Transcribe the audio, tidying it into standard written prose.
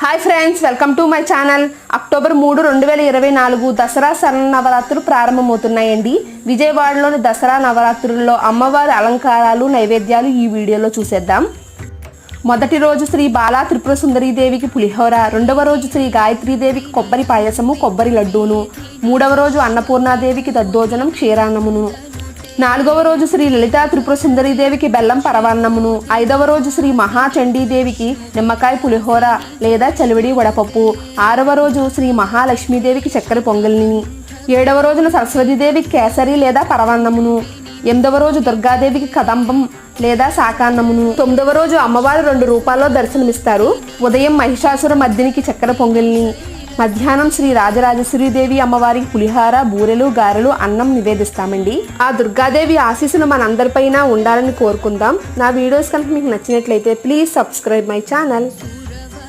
Hi friends, welcome to my channel. October 3, 2024 Dasara శరన్నవరాత్రులు ప్రారంభమవుతున్నాయండి. విజయవాడలోని దసరా నవరాత్రుల్లో అమ్మవారి అలంకారాలు, నైవేద్యాలు ఈ వీడియోలో చూసేద్దాం. మొదటి రోజు శ్రీ బాలా త్రిపుర సుందరీదేవికి పులిహోర, రెండవ రోజు శ్రీ గాయత్రీదేవికి కొబ్బరి పాయసము, కొబ్బరి లడ్డూను, మూడవ రోజు అన్నపూర్ణాదేవికి దద్దోజనం, క్షీరాన్నమును, నాలుగవ రోజు శ్రీ లలితా త్రిపుర సుందరీదేవికి బెల్లం పరవాన్నమును, ఐదవ రోజు శ్రీ మహాచండీదేవికి నిమ్మకాయ పులిహోర లేదా చలివిడి వడపప్పు, ఆరవ రోజు శ్రీ మహాలక్ష్మీదేవికి చక్కెర పొంగల్ని, ఏడవ రోజున సరస్వతీదేవికి కేసరి లేదా పరవాన్నమును, ఎనిమిదవ రోజు దుర్గాదేవికి కదంబం లేదా శాకాన్నమును, తొమ్మిదవ రోజు అమ్మవారు 2 రూపాల్లో దర్శనమిస్తారు. ఉదయం మహిషాసుర మర్దినికి చక్కెర పొంగల్ని, మధ్యాహ్నం శ్రీ రాజరాజేశ్వరీదేవి అమ్మవారికి పులిహార, బూరెలు, గారెలు, అన్నం నివేదిస్తామండి. ఆ దుర్గాదేవి ఆశీస్సులు మనందరిపైన ఉండాలని కోరుకుందాం. నా వీడియోస్ కనుక మీకు నచ్చినట్లయితే ప్లీజ్ సబ్స్క్రైబ్ మై ఛానల్.